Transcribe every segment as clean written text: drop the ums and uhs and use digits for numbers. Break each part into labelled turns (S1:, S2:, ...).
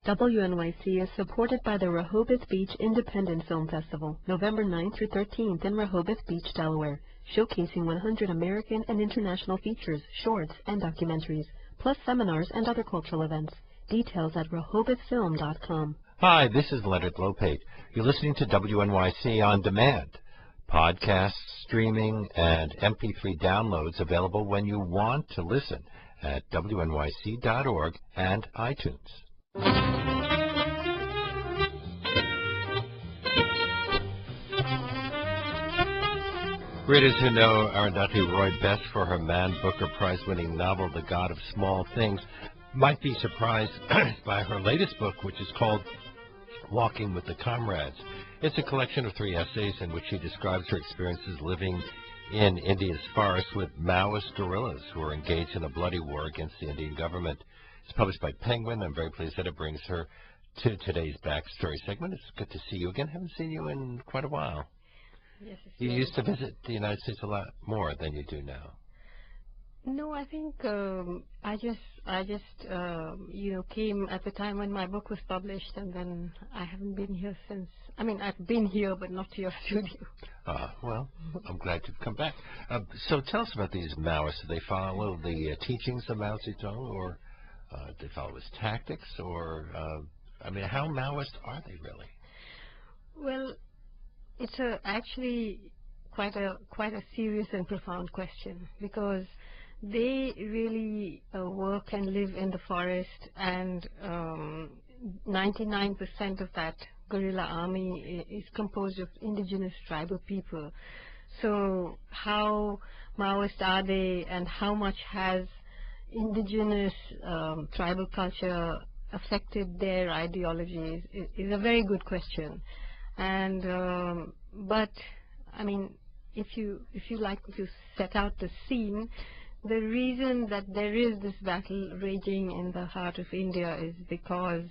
S1: WNYC is supported by the Rehoboth Beach Independent Film Festival, November 9th through 13th in Rehoboth Beach, Delaware, showcasing 100 American and international features, shorts, and documentaries, plus seminars and other cultural events. Details at rehobothfilm.com.
S2: Hi, this is Leonard Lopate. You're listening to WNYC On Demand. Podcasts, streaming, and MP3 downloads available when you want to listen at wnyc.org and iTunes. Readers who know Arundhati Roy best for her Man Booker Prize-winning novel, The God of Small Things, might be surprised by her latest book, which is called Walking with the Comrades. It's a collection of 3 essays in which she describes her experiences living in India's forests with Maoist guerillas who are engaged in a bloody war against the Indian government. It's published by Penguin. I'm very pleased that it brings her to today's Backstory segment. It's good to see you again. Haven't seen you in quite a while.
S3: Yes,
S2: You used to visit the United States a lot more than you do now.
S3: No, I think I just came at the time when my book was published, and then I haven't been here since. I mean, I've been here, but not to your studio.
S2: Well, I'm glad you've come back. So tell us about these Maoists. Do they follow the teachings of Mao Zedong, or do they follow his tactics, or how Maoist are they really?
S3: Well, it's actually quite a serious and profound question, because they really work and live in the forest, and 99% of that guerrilla army is composed of indigenous tribal people. So how Maoist are they, and how much has indigenous tribal culture affected their ideologies is a very good question. And but I mean, if you like to set out the scene, the reason that there is this battle raging in the heart of India is because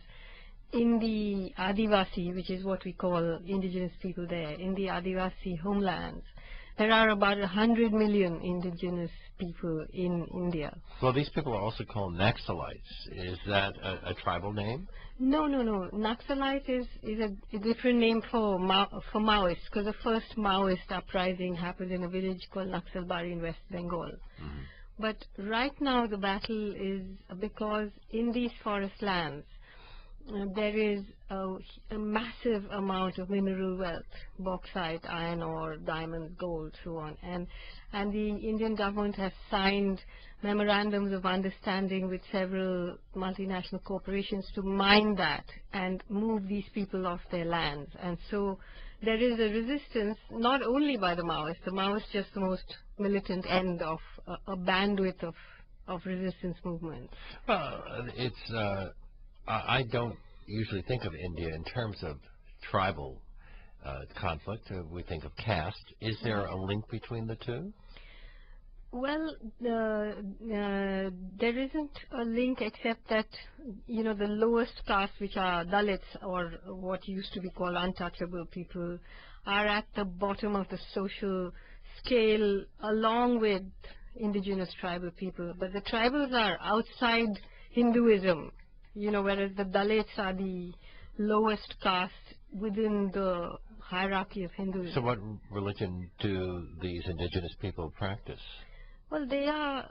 S3: in the Adivasi, which is what we call indigenous people there, in the Adivasi homelands, there are about 100 million indigenous people in India.
S2: Well, these people are also called Naxalites. Is that a tribal name?
S3: No. Naxalite is a different name for Maoist, because the first Maoist uprising happened in a village called Naxalbari in West Bengal.
S2: Mm-hmm.
S3: But right now the battle is because in these forest lands there is a massive amount of mineral wealth, bauxite, iron ore, diamonds, gold, so on. And the Indian government has signed memorandums of understanding with several multinational corporations to mine that and move these people off their lands. And so there is a resistance, not only by the Maoists. The Maoists just the most militant end of a bandwidth of resistance movement.
S2: Well, I don't usually think of India in terms of tribal conflict. We think of caste. Is there a link between the two?
S3: Well, there isn't a link, except that, the lowest caste, which are Dalits, or what used to be called untouchable people, are at the bottom of the social scale along with indigenous tribal people. But the tribals are outside Hinduism, whereas the Dalits are the lowest caste within the hierarchy of Hinduism.
S2: So what religion do these indigenous people practice?
S3: Well, they are,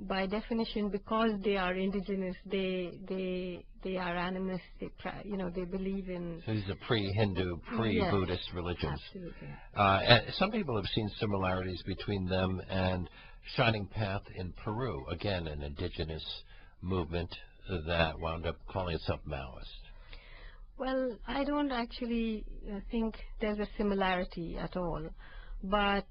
S3: by definition, because they are indigenous, they are animists. They believe in.
S2: So these are pre-Hindu, pre-Buddhist religions.
S3: Absolutely.
S2: And some people have seen similarities between them and Shining Path in Peru, again an indigenous movement that wound up calling itself Maoist.
S3: Well, I don't actually think there's a similarity at all. But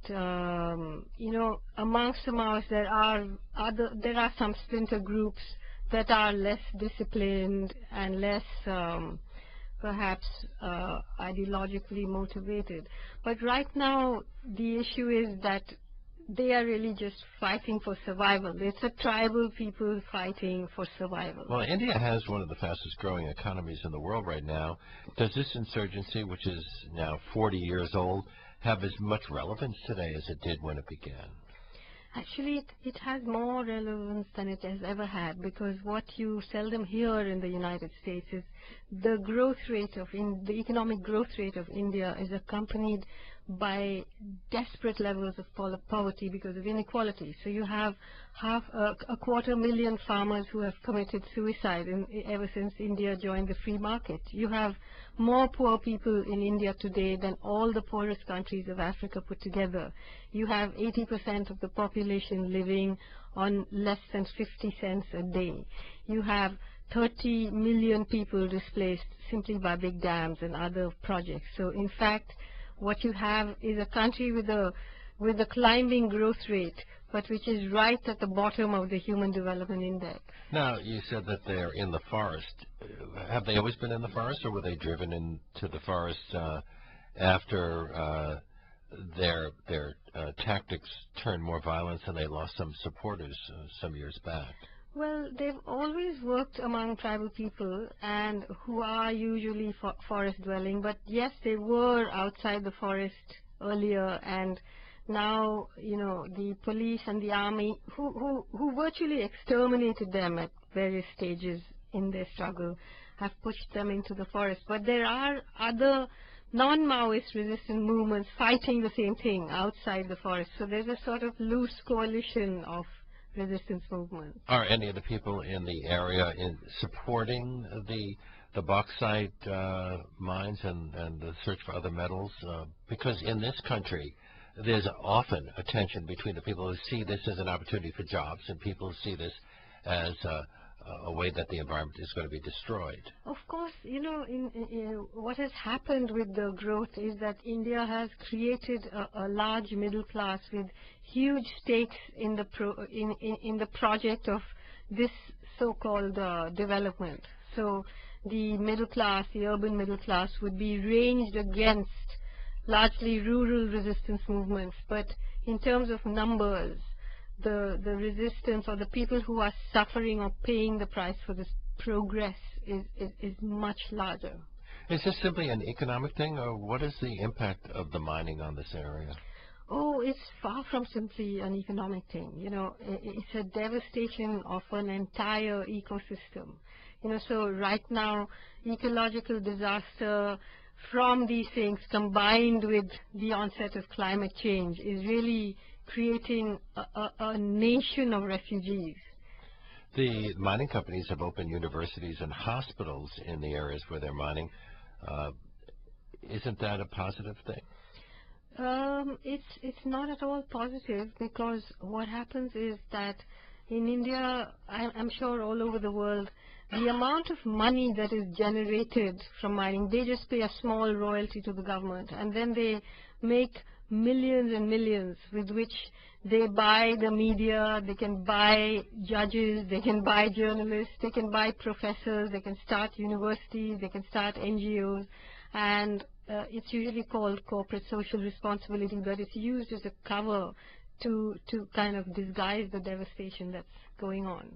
S3: amongst the Maoists, there are some splinter groups that are less disciplined and less perhaps ideologically motivated. But right now the issue is that they are really just fighting for survival. It's a tribal people fighting for survival.
S2: Well, India has one of the fastest growing economies in the world right now. Does this insurgency, which is now 40 years old, have as much relevance today as it did when it began?
S3: Actually, it has more relevance than it has ever had, because what you seldom hear in the United States is the growth rate of the economic growth rate of India is accompanied by desperate levels of poverty because of inequality. So you have a 250,000 farmers who have committed suicide ever since India joined the free market. You have more poor people in India today than all the poorest countries of Africa put together. You have 80% of the population living on less than 50 cents a day. You have 30 million people displaced simply by big dams and other projects. So in fact, what you have is a country with a climbing growth rate, but which is right at the bottom of the Human Development Index.
S2: Now, you said that they're in the forest. Have they always been in the forest, or were they driven into the forest after their tactics turned more violent and they lost some supporters some years back?
S3: Well, they've always worked among tribal people and who are usually forest dwelling, but yes, they were outside the forest earlier, and now, you know, the police and the army who virtually exterminated them at various stages in their struggle have pushed them into the forest. But there are other non-Maoist resistance movements fighting the same thing outside the forest. So there's a sort of loose coalition of resistance movement.
S2: Are any of the people in the area supporting the bauxite mines and the search for other metals? Because in this country, there's often a tension between the people who see this as an opportunity for jobs and people who see this as a way that the environment is going to be destroyed.
S3: Of course, you know, what has happened with the growth is that India has created a large middle class with huge stakes in the project of this so-called development. So the middle class, the urban middle class, would be ranged against largely rural resistance movements. But in terms of numbers, the resistance or the people who are suffering or paying the price for this progress is much larger.
S2: Is this simply an economic thing, or what is the impact of the mining on this area?
S3: Oh, it's far from simply an economic thing. You know, it's a devastation of an entire ecosystem. You know, so right now, ecological disaster from these things combined with the onset of climate change is really creating a nation of refugees.
S2: The mining companies have opened universities and hospitals in the areas where they're mining. Isn't that a positive thing?
S3: It's not at all positive, because what happens is that in India, I'm sure all over the world, the amount of money that is generated from mining, they just pay a small royalty to the government, and then they make millions and millions with which they buy the media, they can buy judges, they can buy journalists, they can buy professors, they can start universities, they can start NGOs, and it's usually called corporate social responsibility, but it's used as a cover to kind of disguise the devastation that's going on.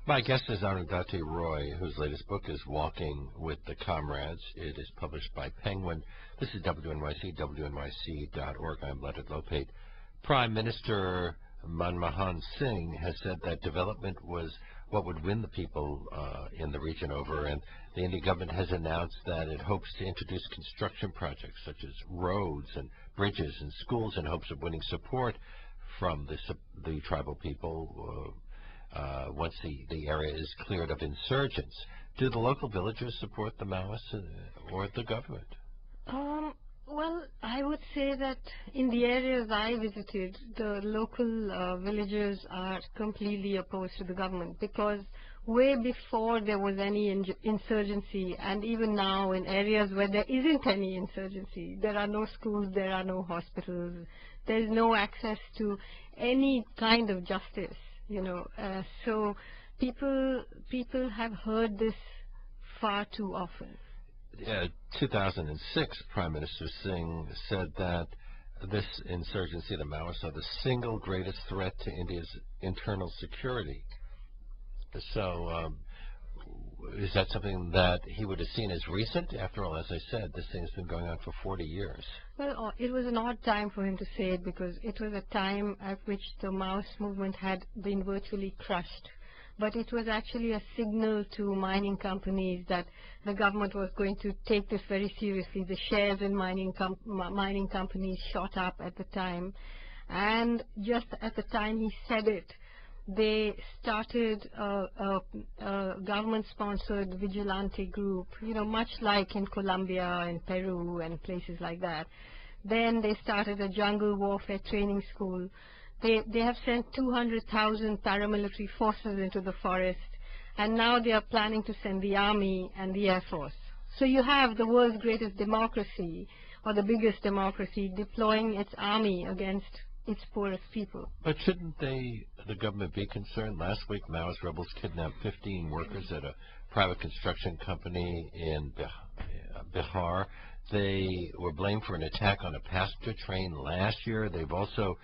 S2: My guest is Arundhati Roy, whose latest book is Walking with the Comrades. It is published by Penguin. This is WNYC, WNYC.org. I'm Leonard Lopate. Prime Minister Manmohan Singh has said that development was what would win the people in the region over, and the Indian government has announced that it hopes to introduce construction projects such as roads and bridges and schools in hopes of winning support from the tribal people once the area is cleared of insurgents. Do the local villagers support the Maoists or the government?
S3: Well, I would say that in the areas I visited, the local villagers are completely opposed to the government, because way before there was any insurgency, and even now in areas where there isn't any insurgency, there are no schools, there are no hospitals, there is no access to any kind of justice, you know. So people have heard this far too often.
S2: 2006, Prime Minister Singh said that this insurgency, the Maoists, are the single greatest threat to India's internal security. So is that something that he would have seen as recent? After all, as I said, this thing's been going on for 40 years.
S3: Well, it was an odd time for him to say it because it was a time at which the Maoist movement had been virtually crushed. But it was actually a signal to mining companies that the government was going to take this very seriously. The shares in mining companies shot up at the time. And just at the time he said it, they started a government-sponsored vigilante group, much like in Colombia and Peru and places like that. Then they started a jungle warfare training school. They have sent 200,000 paramilitary forces into the forest, and now they are planning to send the army and the air force. So you have the world's greatest democracy, or the biggest democracy, deploying its army against its poorest people.
S2: But shouldn't the government be concerned? Last week, Maoist rebels kidnapped 15 workers at a private construction company in Bihar. They were blamed for an attack on a passenger train last year. They've also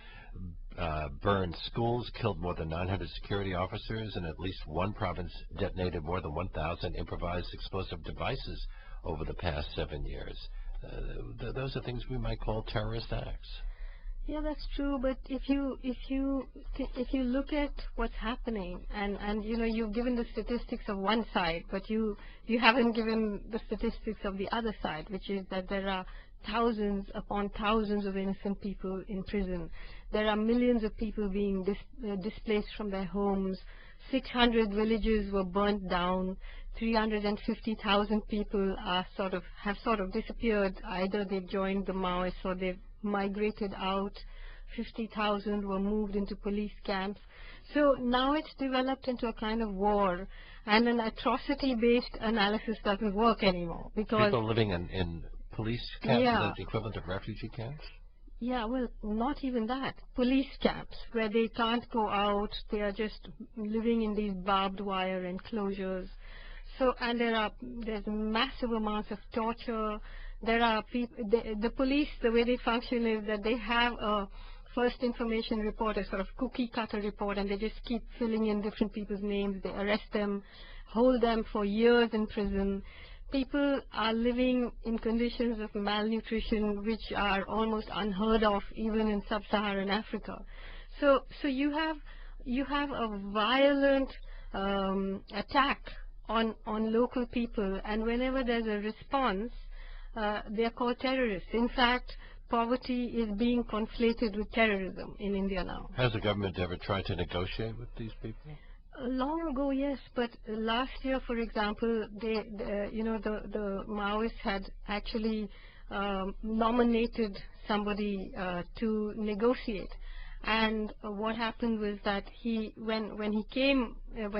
S2: burned schools, killed more than 900 security officers, and at least one province detonated more than 1,000 improvised explosive devices over the past 7 years. Those are things we might call terrorist acts.
S3: Yeah, that's true. But if you look at what's happening, and you've given the statistics of one side, but you haven't given the statistics of the other side, which is that there are thousands upon thousands of innocent people in prison. There are millions of people being displaced from their homes. 600 villages were burnt down. 350,000 people have sort of disappeared. Either they've joined the Maoists or they've migrated out. 50,000 were moved into police camps. So now it's developed into a kind of war, and an atrocity-based analysis doesn't work anymore because
S2: people living in police camps,
S3: yeah,
S2: the equivalent of refugee camps.
S3: Yeah, well, not even that. Police camps where they can't go out. They are just living in these barbed wire enclosures. So, and there's massive amounts of torture. There are people. The police, the way they function is that they have a first information report, a sort of cookie cutter report, and they just keep filling in different people's names. They arrest them, hold them for years in prison. People are living in conditions of malnutrition which are almost unheard of even in sub-Saharan Africa. So you have a violent attack on local people, and whenever there's a response, they are called terrorists. In fact, poverty is being conflated with terrorism in India now.
S2: Has the government ever tried to negotiate with these people?
S3: Long ago, yes, but last year, for example, the Maoists had actually nominated somebody to negotiate, and what happened was that when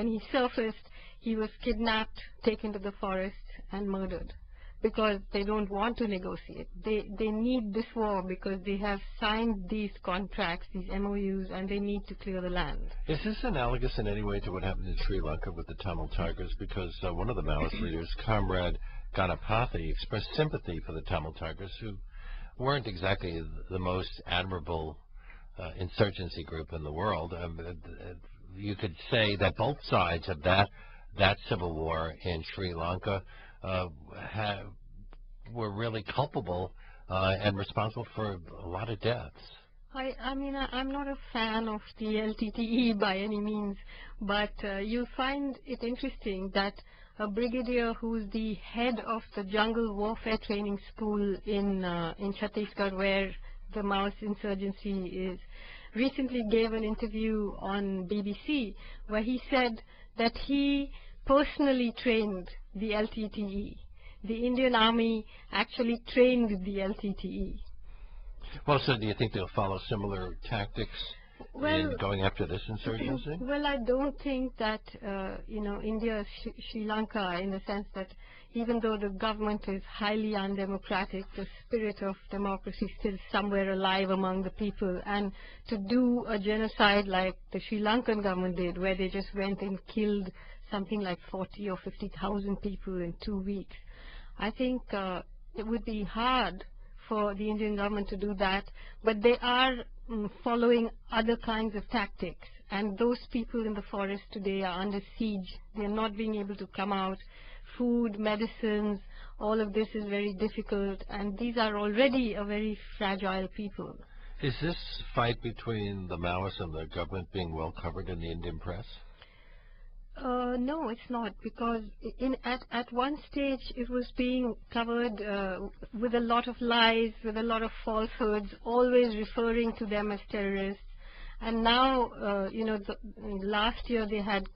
S3: he surfaced, he was kidnapped, taken to the forest, and murdered. Because they don't want to negotiate. They need this war because they have signed these contracts, these MOUs, and they need to clear the land.
S2: Is this analogous in any way to what happened in Sri Lanka with the Tamil Tigers? Because one of the Maoist leaders, Comrade Ganapathy, expressed sympathy for the Tamil Tigers, who weren't exactly the most admirable insurgency group in the world. You could say that both sides of that civil war in Sri Lanka were really culpable and responsible for a lot of deaths.
S3: I mean, I'm not a fan of the LTTE by any means, but you find it interesting that a brigadier who's the head of the jungle warfare training school in Chhattisgarh, where the Maoist insurgency is, recently gave an interview on BBC where he said that he personally trained the LTTE. The Indian Army actually trained the LTTE.
S2: Well, so do you think they'll follow similar tactics in going after this insurgency?
S3: Well, I don't think that, India is Sri Lanka, in the sense that even though the government is highly undemocratic, the spirit of democracy is still somewhere alive among the people. And to do a genocide like the Sri Lankan government did, where they just went and killed something like 40 or 50,000 people in 2 weeks, I think it would be hard for the Indian government to do that, but they are following other kinds of tactics. and those people in the forest today are under siege. They're not being able to come out. Food, medicines, all of this is very difficult, and these are already a very fragile people.
S2: Is this fight between the Maoists and the government being well covered in the Indian press?
S3: No, it's not, because at one stage it was being covered with a lot of lies, with a lot of falsehoods, always referring to them as terrorists. And now, last year they had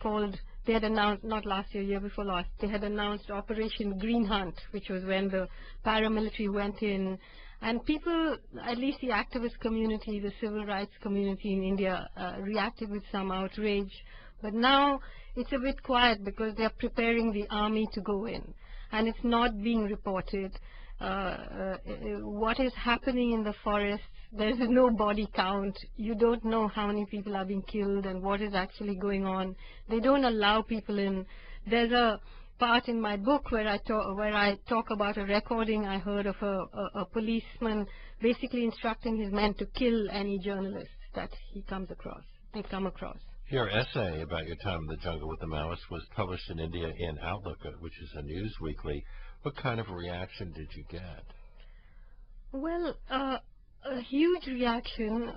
S3: announced, not last year, year before last, they had announced Operation Green Hunt, which was when the paramilitary went in. And people, at least the activist community, the civil rights community in India, reacted with some outrage. But now it's a bit quiet because they are preparing the army to go in. And it's not being reported. What is happening in the forests, there's no body count. You don't know how many people are being killed and what is actually going on. They don't allow people in. There's a part in my book where I talk about a recording I heard of a policeman basically instructing his men to kill any journalists that they come across.
S2: Your essay about your time in the jungle with the Maoists was published in India in Outlook, which is a news weekly. What kind of reaction did you get?
S3: Well, a huge reaction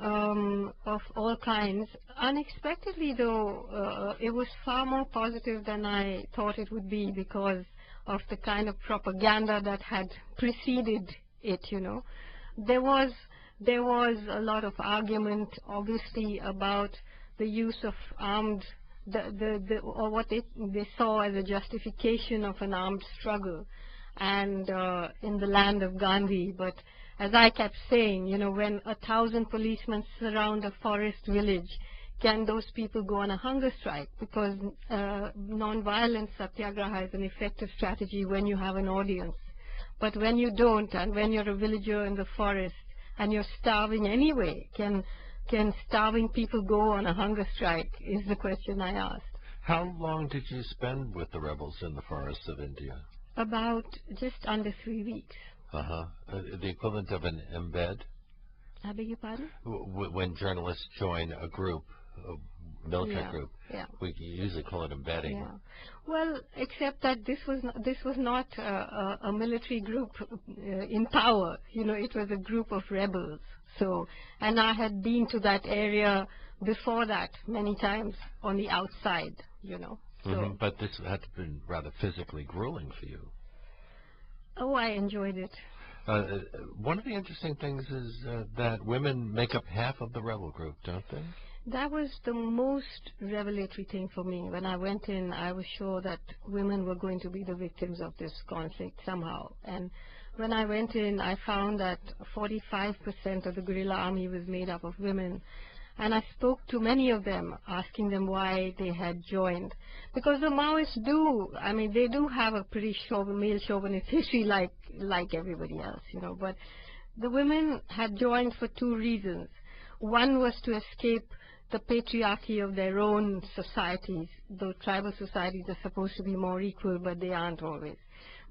S3: of all kinds. Unexpectedly, though, it was far more positive than I thought it would be because of the kind of propaganda that had preceded it, There was a lot of argument, obviously, about the use of armed, or what they saw as a justification of an armed struggle, and in the land of Gandhi. But as I kept saying, when 1,000 policemen surround a forest village, can those people go on a hunger strike? Because non-violent satyagraha is an effective strategy when you have an audience. But when you don't, and when you're a villager in the forest and you're starving anyway, can starving people go on a hunger strike, is the question I asked.
S2: How long did you spend with the rebels in the forests of India?
S3: About just under 3 weeks.
S2: The equivalent of an embed?
S3: I beg your pardon?
S2: When journalists join a group, a military group, we usually call it embedding.
S3: Yeah. Well, except that this was not a military group in power. It was a group of rebels. So, and I had been to that area before that many times on the outside, So.
S2: But this had to have been rather physically grueling for you.
S3: Oh, I enjoyed it.
S2: One of the interesting things is that women make up half of the rebel group, don't they?
S3: That was the most revelatory thing for me. When I went in, I was sure that women were going to be the victims of this conflict somehow. And when I went in, I found that 45% of the guerrilla army was made up of women. And I spoke to many of them, asking them why they had joined. Because the Maoists they do have a pretty male chauvinist history like everybody else, But the women had joined for two reasons. One was to escape the patriarchy of their own societies. Though tribal societies are supposed to be more equal, but they aren't always.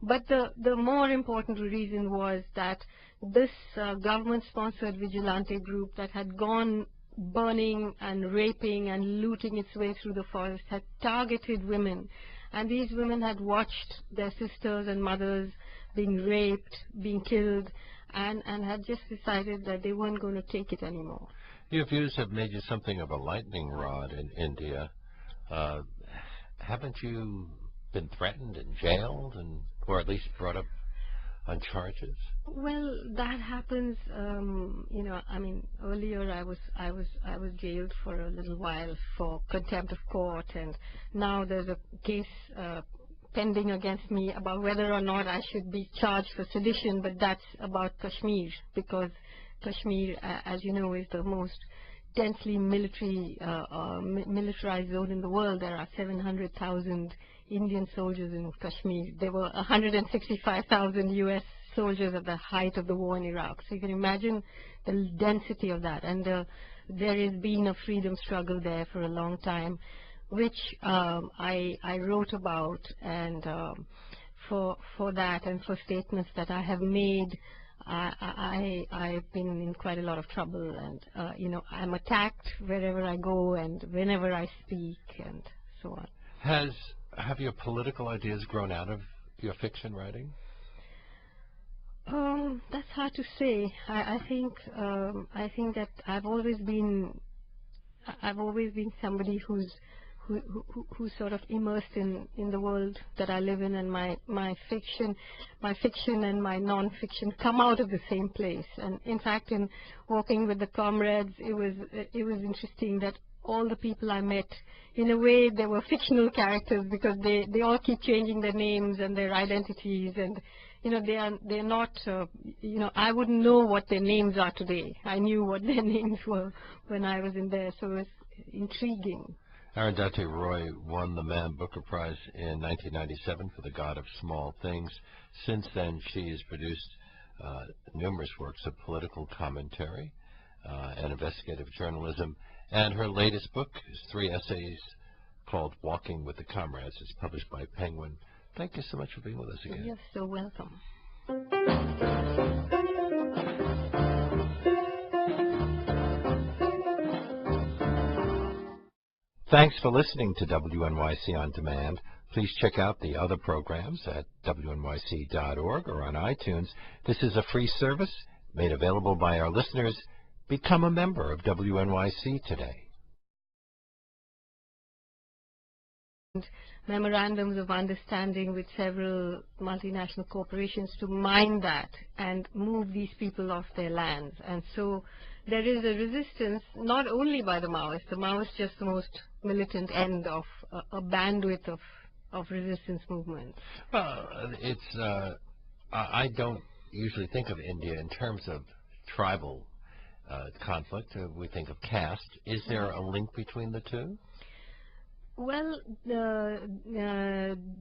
S3: But the more important reason was that this government-sponsored vigilante group that had gone burning and raping and looting its way through the forest had targeted women. And these women had watched their sisters and mothers being raped, being killed, and had just decided that they weren't going to take it anymore.
S2: Your views have made you something of a lightning rod in India. Haven't you been threatened and jailed, or at least brought up on charges?
S3: Well, that happens. Earlier I was jailed for a little while for contempt of court, and now there's a case pending against me about whether or not I should be charged for sedition. But that's about Kashmir, because Kashmir, as you know, is the most densely militarized zone in the world. There are 700,000 Indian soldiers in Kashmir. There were 165,000 U.S. soldiers at the height of the war in Iraq. So you can imagine the density of that. And there has been a freedom struggle there for a long time, which I wrote about. And for that and for statements that I have made, I've been in quite a lot of trouble, and I'm attacked wherever I go and whenever I speak, and so on.
S2: Have your political ideas grown out of your fiction writing?
S3: That's hard to say. I think that I've always been somebody who's sort of immersed in the world that I live in, and my fiction and my non-fiction come out of the same place. And in fact, in Walking with the Comrades, it was interesting that all the people I met, in a way, they were fictional characters, because they all keep changing their names and their identities, and they're not, I wouldn't know what their names are today. I knew what their names were when I was in there, so it was intriguing.
S2: Arundhati Roy won the Man Booker Prize in 1997 for The God of Small Things. Since then, she has produced numerous works of political commentary and investigative journalism, and her latest book is 3 essays called Walking with the Comrades. It's published by Penguin. Thank you so much for being with us again.
S3: You're so welcome.
S2: Thanks for listening to WNYC On Demand. Please check out the other programs at wnyc.org or on iTunes. This is a free service made available by our listeners. Become a member of WNYC today.
S3: Memorandums of understanding with several multinational corporations to mine that and move these people off their lands. And so there is a resistance, not only by the Maoists. The Maoists just the most militant end of a bandwidth of resistance movements.
S2: Well, I don't usually think of India in terms of tribal conflict. We think of caste. Is there a link between the two?
S3: Well, there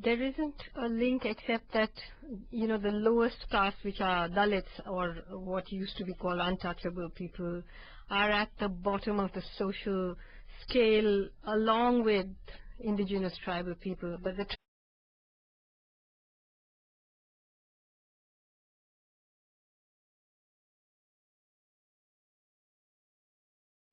S3: isn't a link, except that, the lowest caste, which are Dalits, or what used to be called untouchable people, are at the bottom of the social scale along with indigenous tribal people. But the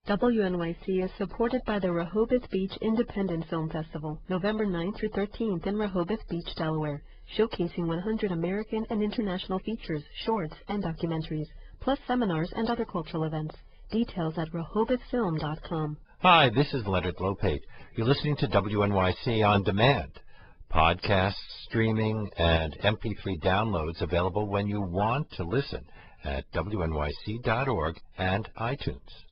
S1: WNYC is supported by the Rehoboth Beach Independent Film Festival, November 9th through 13th in Rehoboth Beach, Delaware, showcasing 100 American and international features, shorts, and documentaries, plus seminars and other cultural events. Details at rehobothfilm.com.
S2: Hi, this is Leonard Lopate. You're listening to WNYC On Demand. Podcasts, streaming, and MP3 downloads available when you want to listen at wnyc.org and iTunes.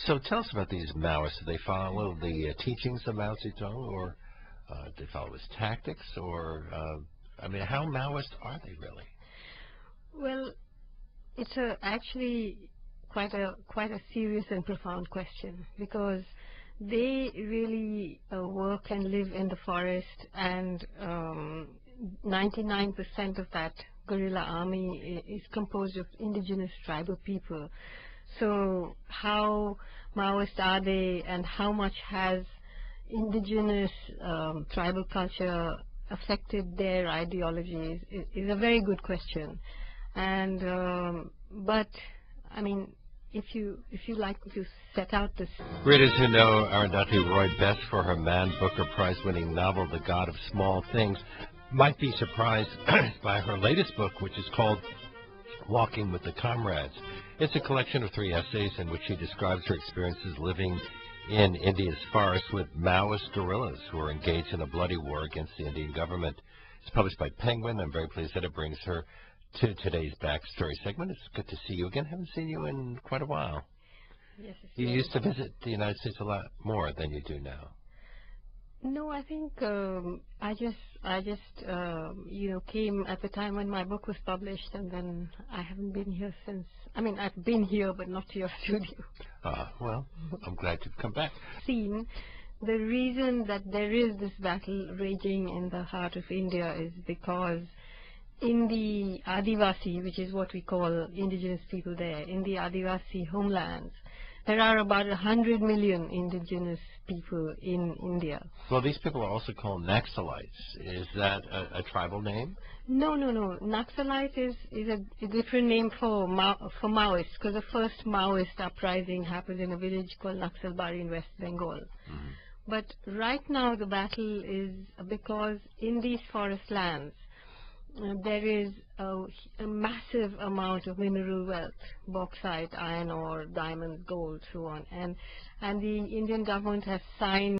S2: So tell us about these Maoists. Do they follow the teachings of Mao Zedong, or do they follow his tactics, or how Maoist are they really?
S3: Well, it's actually quite a serious and profound question, because they really work and live in the forest, and 99% of that guerrilla army is composed of indigenous tribal people. So how Maoist are they, and how much has indigenous tribal culture affected their ideologies is a very good question. And but I mean, if you like to set out this.
S2: Readers who know Arundhati Roy best for her Man Booker Prize winning novel The God of Small Things might be surprised by her latest book, which is called Walking with the Comrades. It's a collection of 3 essays in which she describes her experiences living in India's forests with Maoist guerillas who are engaged in a bloody war against the Indian government. It's published by Penguin. I'm very pleased that it brings her to today's Backstory segment. It's good to see you again. Haven't seen you in quite a while.
S3: Yes,
S2: You used to visit the United States a lot more than you do now.
S3: No, I think I just came at the time when my book was published, and then I haven't been here since. I mean, I've been here, but not to your studio.
S2: Well, I'm glad you've come back.
S3: The reason that there is this battle raging in the heart of India is because in the Adivasi, which is what we call indigenous people there, in the Adivasi homelands, There are about 100 million indigenous people in India.
S2: Well, these people are also called Naxalites. Is that a tribal name?
S3: No. Naxalite is a different name for Maoist, because the first Maoist uprising happened in a village called Naxalbari in West Bengal.
S2: Mm-hmm.
S3: But right now the battle is because in these forest lands there is a massive amount of mineral wealth, bauxite, iron ore, diamonds, gold, so on, and the Indian government has signed